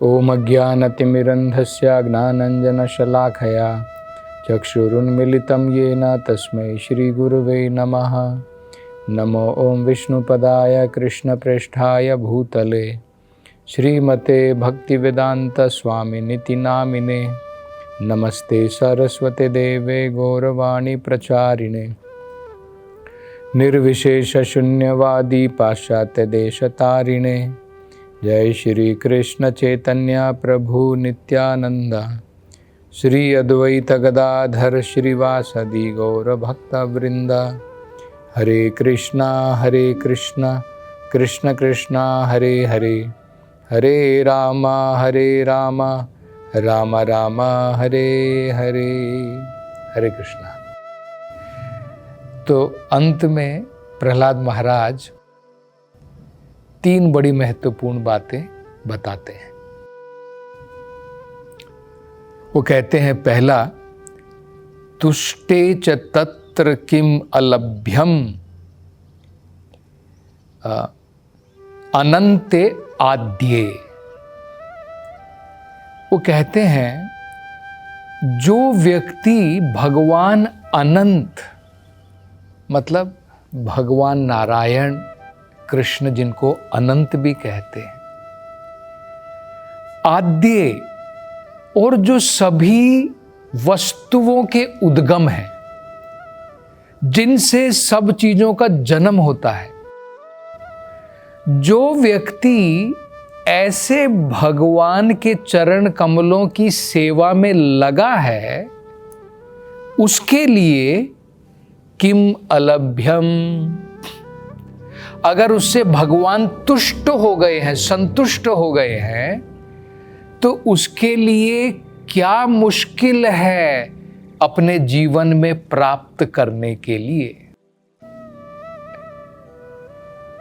ओम अज्ञानतिमिरन्धस्य ज्ञानाञ्जनशलाखया चक्षुरुन्मिलितं येन तस्मै श्रीगुरुवे नमः। नमो ओम विष्णुपदाय कृष्णप्रेष्ठाय भूतले श्रीमते भक्तिवेदांत स्वामिनिति नामिने। नमस्ते सरस्वते देवे गौरवाणी प्रचारिणे निर्विशेष शून्यवादी पाश्चात्य देशतारिणे। जय श्री कृष्ण चैतन्य प्रभु नित्यानंद श्री अद्वैत गदाधर श्रीवासदि गौर भक्त वृंद। हरे कृष्णा कृष्ण कृष्णा हरे हरे, हरे राम राम राम हरे हरे। हरे कृष्णा। तो अंत में प्रहलाद महाराज तीन बड़ी महत्वपूर्ण बातें बताते हैं। वो कहते हैं, पहला, तुष्टे च तत्र किम अलभ्यम अनंते आद्ये। वो कहते हैं, जो व्यक्ति भगवान अनंत, मतलब भगवान नारायण कृष्ण जिनको अनंत भी कहते हैं, आद्य, और जो सभी वस्तुओं के उद्गम है, जिनसे सब चीजों का जन्म होता है, जो व्यक्ति ऐसे भगवान के चरण कमलों की सेवा में लगा है, उसके लिए किम अलभ्यम, अगर उससे भगवान तुष्ट हो गए हैं, संतुष्ट हो गए हैं, तो उसके लिए क्या मुश्किल है अपने जीवन में प्राप्त करने के लिए।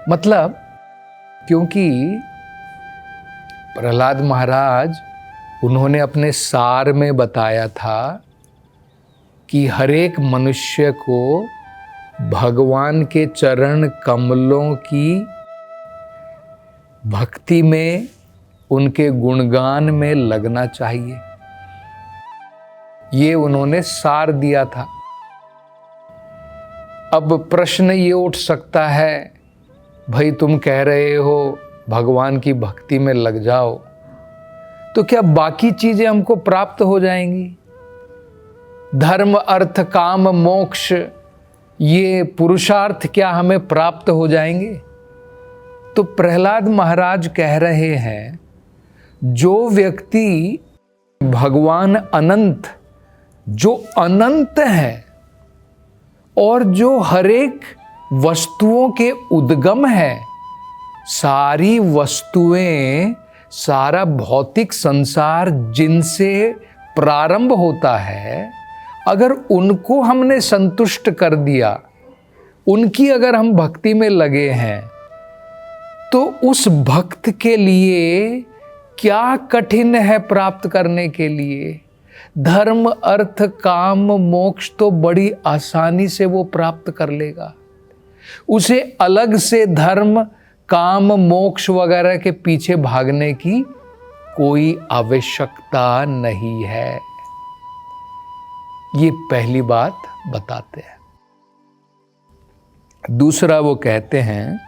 मतलब, क्योंकि प्रहलाद महाराज, उन्होंने अपने सार में बताया था कि हर एक मनुष्य को भगवान के चरण कमलों की भक्ति में, उनके गुणगान में लगना चाहिए। ये उन्होंने सार दिया था। अब प्रश्न ये उठ सकता है, भाई तुम कह रहे हो भगवान की भक्ति में लग जाओ, तो क्या बाकी चीजें हमको प्राप्त हो जाएंगी? धर्म अर्थ काम मोक्ष, ये पुरुषार्थ क्या हमें प्राप्त हो जाएंगे? तो प्रहलाद महाराज कह रहे हैं, जो व्यक्ति भगवान अनंत, जो अनंत है और जो हरेक वस्तुओं के उद्गम है, सारी वस्तुएं, सारा भौतिक संसार जिनसे प्रारंभ होता है, अगर उनको हमने संतुष्ट कर दिया, उनकी अगर हम भक्ति में लगे हैं, तो उस भक्त के लिए क्या कठिन है प्राप्त करने के लिए? धर्म अर्थ काम मोक्ष तो बड़ी आसानी से वो प्राप्त कर लेगा। उसे अलग से धर्म काम मोक्ष वगैरह के पीछे भागने की कोई आवश्यकता नहीं है। ये पहली बात बताते हैं। दूसरा, वो कहते हैं,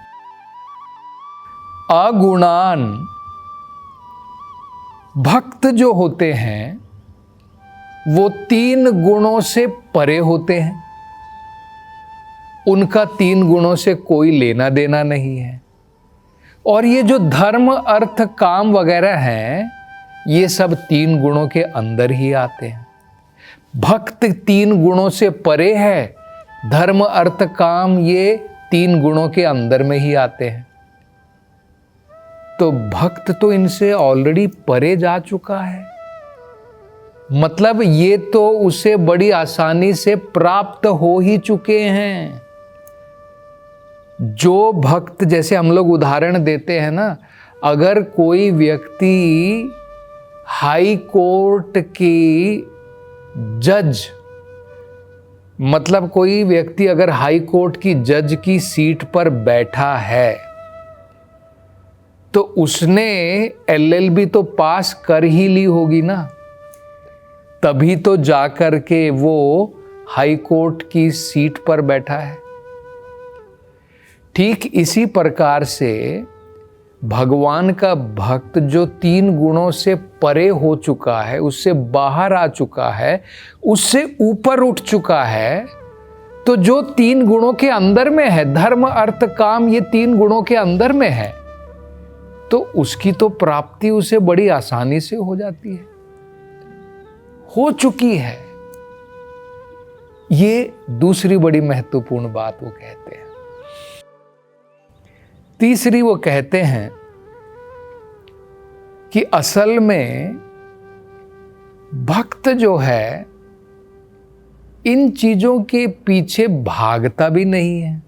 अगुणान, भक्त जो होते हैं वो तीन गुणों से परे होते हैं। उनका तीन गुणों से कोई लेना देना नहीं है। और ये जो धर्म अर्थ काम वगैरह हैं, ये सब तीन गुणों के अंदर ही आते हैं। भक्त तीन गुणों से परे है, धर्म अर्थ काम ये तीन गुणों के अंदर में ही आते हैं। तो भक्त तो इनसे ऑलरेडी परे जा चुका है, मतलब ये तो उसे बड़ी आसानी से प्राप्त हो ही चुके हैं। जो भक्त, जैसे हम लोग उदाहरण देते हैं ना, अगर कोई व्यक्ति हाई कोर्ट की जज, मतलब कोई व्यक्ति अगर हाई कोर्ट की जज की सीट पर बैठा है, तो उसने LLB तो पास कर ही ली होगी ना, तभी तो जाकर के वो हाई कोर्ट की सीट पर बैठा है। ठीक इसी प्रकार से भगवान का भक्त जो 3 गुणों से परे हो चुका है, उससे बाहर आ चुका है, उससे ऊपर उठ चुका है, तो जो 3 गुणों के अंदर में है, धर्म अर्थ काम, ये 3 गुणों के अंदर में है, तो उसकी तो प्राप्ति उसे बड़ी आसानी से हो जाती है, हो चुकी है। ये दूसरी बड़ी महत्वपूर्ण बात वो कहते हैं। तीसरी वो कहते हैं कि असल में भक्त जो है इन चीजों के पीछे भागता भी नहीं है,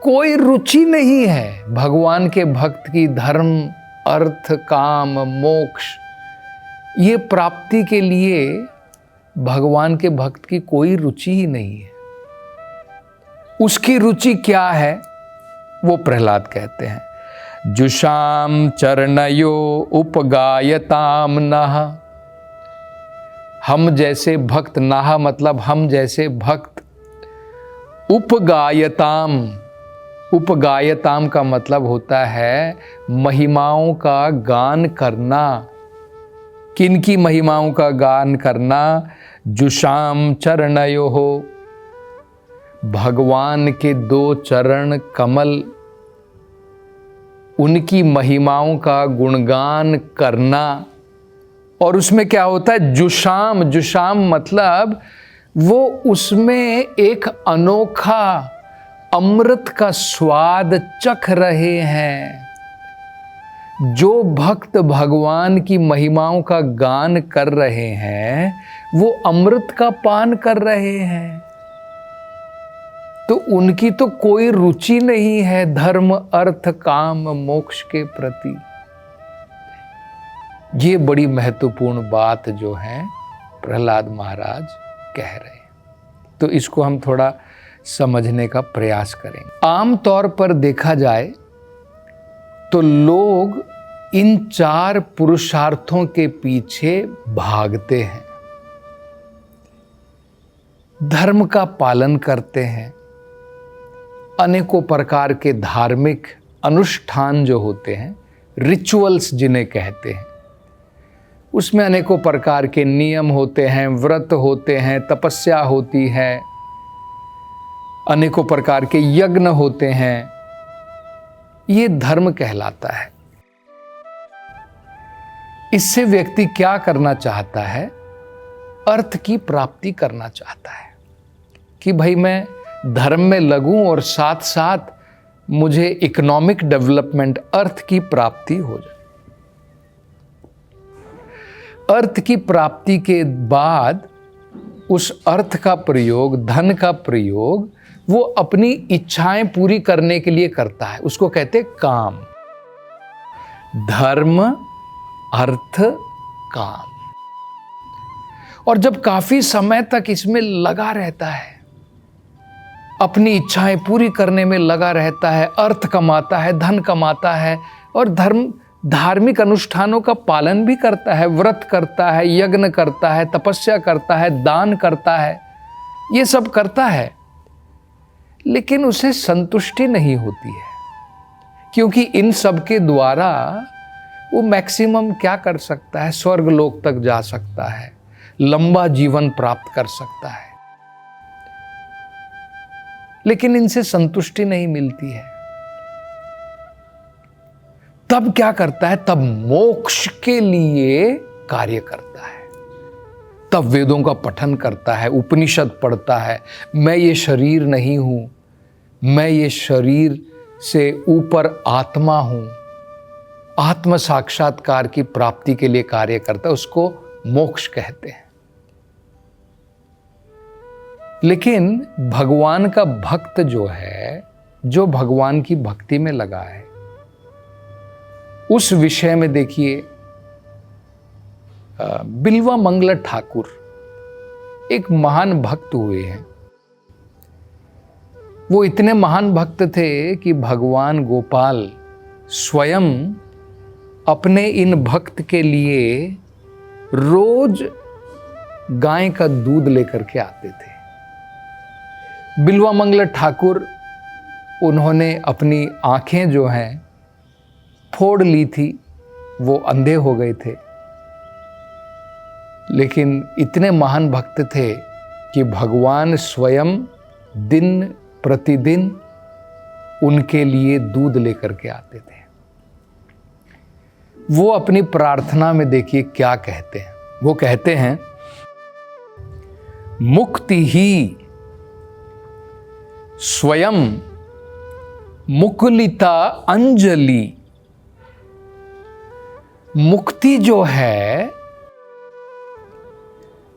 कोई रुचि नहीं है भगवान के भक्त की धर्म अर्थ काम मोक्ष ये प्राप्ति के लिए भगवान के भक्त की कोई रुचि ही नहीं है। उसकी रुचि क्या है वो प्रहलाद कहते हैं, जुषाम चरणयो उपगायताम नः। हम जैसे भक्त, नाह मतलब हम जैसे भक्त, उपगायताम, उपगायताम का मतलब होता है महिमाओं का गान करना। किनकी महिमाओं का गान करना? जुषाम चरणयो हो, भगवान के 2 चरण कमल, उनकी महिमाओं का गुणगान करना। और उसमें क्या होता है? जुषाम, जुषाम मतलब वो उसमें एक अनोखा अमृत का स्वाद चख रहे हैं। जो भक्त भगवान की महिमाओं का गान कर रहे हैं वो अमृत का पान कर रहे हैं, तो उनकी तो कोई रुचि नहीं है धर्म अर्थ काम मोक्ष के प्रति। ये बड़ी महत्वपूर्ण बात जो है प्रहलाद महाराज कह रहे हैं, तो इसको हम थोड़ा समझने का प्रयास करेंगे। आमतौर पर देखा जाए तो लोग इन 4 पुरुषार्थों के पीछे भागते हैं, धर्म का पालन करते हैं, अनेकों प्रकार के धार्मिक अनुष्ठान जो होते हैं, रिचुअल्स जिन्हें कहते हैं, उसमें अनेकों प्रकार के नियम होते हैं, व्रत होते हैं, तपस्या होती है, अनेकों प्रकार के यज्ञ होते हैं। ये धर्म कहलाता है। इससे व्यक्ति क्या करना चाहता है? अर्थ की प्राप्ति करना चाहता है कि भाई मैं धर्म में लगूं और साथ साथ मुझे इकोनॉमिक डेवलपमेंट, अर्थ की प्राप्ति हो जाए। अर्थ की प्राप्ति के बाद उस अर्थ का प्रयोग, धन का प्रयोग वो अपनी इच्छाएं पूरी करने के लिए करता है, उसको कहते हैं काम। धर्म अर्थ काम। और जब काफी समय तक इसमें लगा रहता है, अपनी इच्छाएं पूरी करने में लगा रहता है, अर्थ कमाता है, धन कमाता है और धार्मिक अनुष्ठानों का पालन भी करता है, व्रत करता है, यज्ञ करता है, तपस्या करता है, दान करता है, ये सब करता है, लेकिन उसे संतुष्टि नहीं होती है, क्योंकि इन सब के द्वारा वो मैक्सिमम क्या कर सकता है? स्वर्ग लोक तक जा सकता है, लंबा जीवन प्राप्त कर सकता है, लेकिन इनसे संतुष्टि नहीं मिलती है। तब क्या करता है? तब मोक्ष के लिए कार्य करता है, तब वेदों का पठन करता है, उपनिषद पढ़ता है। मैं ये शरीर नहीं हूं, मैं ये शरीर से ऊपर आत्मा हूं, आत्म साक्षात्कार की प्राप्ति के लिए कार्य करता है, उसको मोक्ष कहते हैं। लेकिन भगवान का भक्त जो है, जो भगवान की भक्ति में लगा है, उस विषय में देखिए बिल्वा मंगल ठाकुर एक महान भक्त हुए हैं। वो इतने महान भक्त थे कि भगवान गोपाल स्वयं अपने इन भक्त के लिए रोज गाय का दूध लेकर के आते थे। बिल्वामंगल ठाकुर, उन्होंने अपनी आंखें जो हैं फोड़ ली थी, वो अंधे हो गए थे, लेकिन इतने महान भक्त थे कि भगवान स्वयं दिन प्रतिदिन उनके लिए दूध लेकर के आते थे। वो अपनी प्रार्थना में देखिए क्या कहते हैं। वो कहते हैं, मुक्ति ही स्वयं मुकुलिता अंजलि। मुक्ति जो है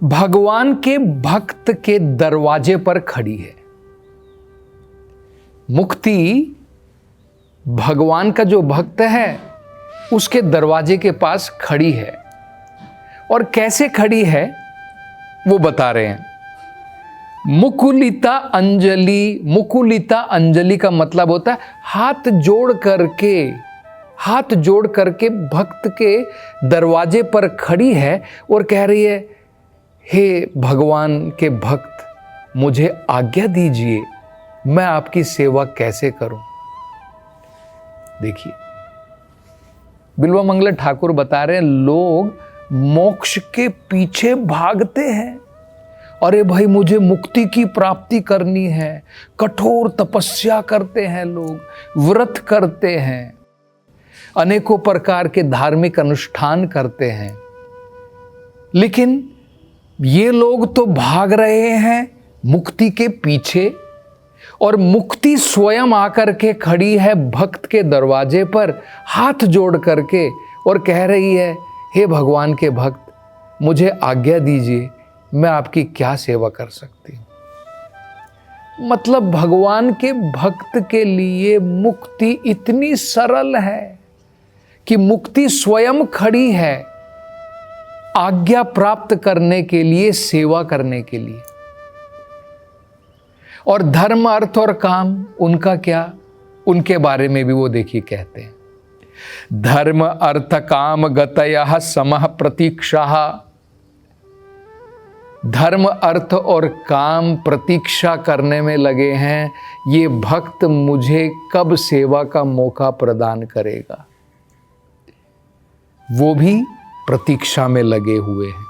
भगवान के भक्त के दरवाजे पर खड़ी है। मुक्ति भगवान का जो भक्त है उसके दरवाजे के पास खड़ी है। और कैसे खड़ी है वो बता रहे हैं। मुकुलिता अंजलि। मुकुलिता अंजलि का मतलब होता है हाथ जोड़ करके भक्त के दरवाजे पर खड़ी है और कह रही है, हे भगवान के भक्त, मुझे आज्ञा दीजिए, मैं आपकी सेवा कैसे करूं। देखिए, बिल्वामंगल ठाकुर बता रहे हैं, लोग मोक्ष के पीछे भागते हैं। अरे भाई, मुझे मुक्ति की प्राप्ति करनी है। कठोर तपस्या करते हैं लोग, व्रत करते हैं, अनेकों प्रकार के धार्मिक अनुष्ठान करते हैं, लेकिन ये लोग तो भाग रहे हैं मुक्ति के पीछे। और मुक्ति स्वयं आकर के खड़ी है भक्त के दरवाजे पर हाथ जोड़ करके और कह रही है, हे भगवान के भक्त, मुझे आज्ञा दीजिए, मैं आपकी क्या सेवा कर सकती हूं। मतलब भगवान के भक्त के लिए मुक्ति इतनी सरल है कि मुक्ति स्वयं खड़ी है आज्ञा प्राप्त करने के लिए, सेवा करने के लिए। और धर्म, अर्थ और काम, उनका क्या, उनके बारे में भी वो देखिए कहते हैं, धर्म अर्थ काम गतयः समः प्रतीक्षाः। धर्म, अर्थ और काम प्रतीक्षा करने में लगे हैं, ये भक्त मुझे कब सेवा का मौका प्रदान करेगा, वो भी प्रतीक्षा में लगे हुए हैं।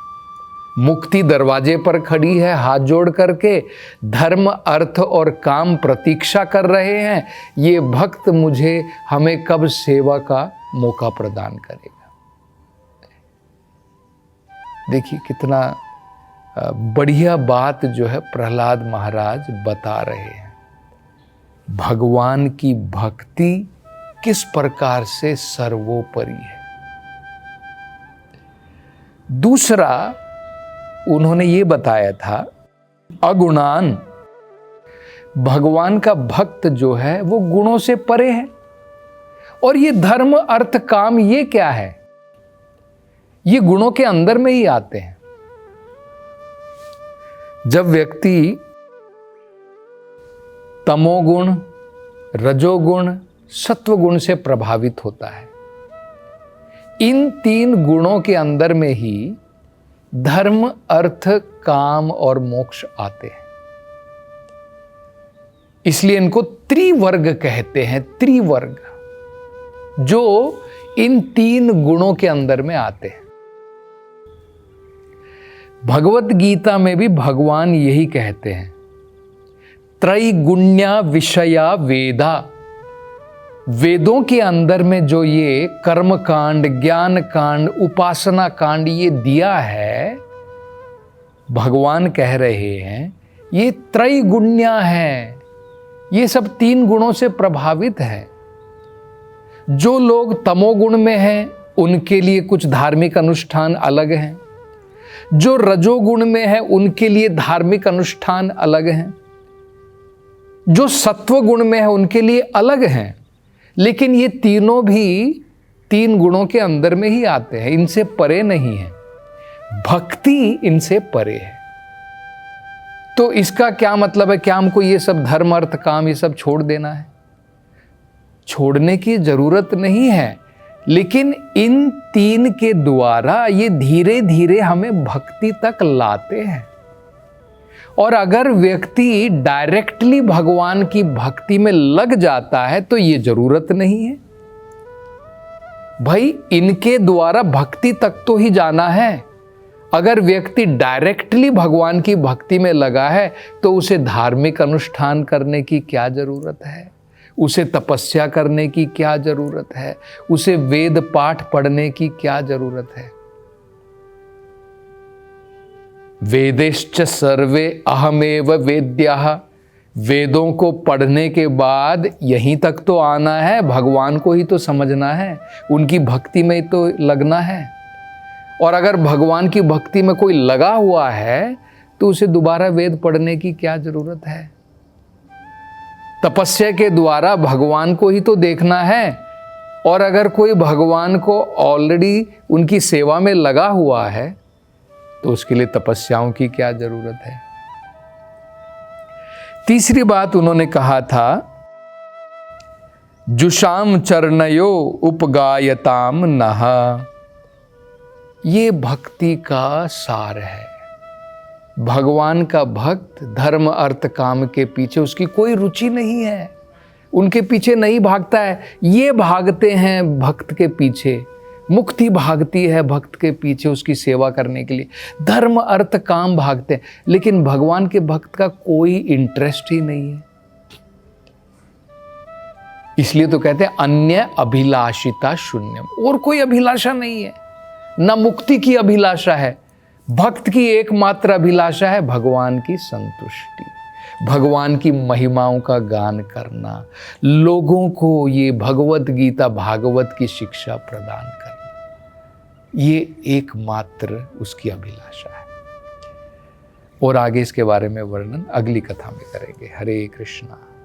मुक्ति दरवाजे पर खड़ी है हाथ जोड़ करके, धर्म, अर्थ और काम प्रतीक्षा कर रहे हैं, ये भक्त मुझे हमें कब सेवा का मौका प्रदान करेगा। देखिए कितना बढ़िया बात जो है प्रहलाद महाराज बता रहे हैं। भगवान की भक्ति किस प्रकार से सर्वोपरि है। दूसरा उन्होंने ये बताया था, अगुणान। भगवान का भक्त जो है वो गुणों से परे है। और ये धर्म, अर्थ, काम, ये क्या है, ये गुणों के अंदर में ही आते हैं। जब व्यक्ति तमोगुण, रजोगुण, सत्वगुण से प्रभावित होता है, इन तीन गुणों के अंदर में ही धर्म, अर्थ, काम और मोक्ष आते हैं। इसलिए इनको त्रिवर्ग कहते हैं, त्रिवर्ग, जो इन तीन गुणों के अंदर में आते हैं। भगवत गीता में भी भगवान यही कहते हैं, त्रैगुण्या विषया वेदा। वेदों के अंदर में जो ये कर्म कांड, ज्ञान कांड, उपासना कांड ये दिया है, भगवान कह रहे हैं ये त्रैगुण्या है, ये सब तीन गुणों से प्रभावित है। जो लोग तमोगुण में हैं उनके लिए कुछ धार्मिक अनुष्ठान अलग हैं, जो रजोगुण में है उनके लिए धार्मिक अनुष्ठान अलग हैं, जो सत्वगुण में है उनके लिए अलग हैं। लेकिन ये तीनों भी तीन गुणों के अंदर में ही आते हैं, इनसे परे नहीं है। भक्ति इनसे परे है। तो इसका क्या मतलब है? क्या हमको ये सब धर्म, अर्थ, काम ये सब छोड़ देना है? छोड़ने की जरूरत नहीं है, लेकिन इन 3 के द्वारा ये धीरे धीरे हमें भक्ति तक लाते हैं। और अगर व्यक्ति डायरेक्टली भगवान की भक्ति में लग जाता है तो ये जरूरत नहीं है। भाई इनके द्वारा भक्ति तक तो ही जाना है। अगर व्यक्ति डायरेक्टली भगवान की भक्ति में लगा है तो उसे धार्मिक अनुष्ठान करने की क्या जरूरत है, उसे तपस्या करने की क्या जरूरत है, उसे वेद पाठ पढ़ने की क्या जरूरत है। वेदेश्च सर्वे अहमेव वेद्यः, वेदों को पढ़ने के बाद यहीं तक तो आना है, भगवान को ही तो समझना है, उनकी भक्ति में तो लगना है। और अगर भगवान की भक्ति में कोई लगा हुआ है तो उसे दोबारा वेद पढ़ने की क्या जरूरत है। तपस्या के द्वारा भगवान को ही तो देखना है। और अगर कोई भगवान को ऑलरेडी उनकी सेवा में लगा हुआ है तो उसके लिए तपस्याओं की क्या जरूरत है। तीसरी बात उन्होंने कहा था, जुषाम चरणयो उपगायताम नः। ये भक्ति का सार है। भगवान का भक्त धर्म अर्थ काम के पीछे उसकी कोई रुचि नहीं है, उनके पीछे नहीं भागता है। ये भागते हैं भक्त के पीछे, मुक्ति भागती है भक्त के पीछे उसकी सेवा करने के लिए, धर्म अर्थ काम भागते हैं, लेकिन भगवान के भक्त का कोई इंटरेस्ट ही नहीं है। इसलिए तो कहते हैं अन्य अभिलाषिता शून्यम, और कोई अभिलाषा नहीं है, न मुक्ति की अभिलाषा है। भक्त की एकमात्र अभिलाषा है भगवान की संतुष्टि, भगवान की महिमाओं का गान करना, लोगों को ये भगवत गीता भागवत की शिक्षा प्रदान करना। ये एकमात्र उसकी अभिलाषा है। और आगे इसके बारे में वर्णन अगली कथा में करेंगे। हरे कृष्णा।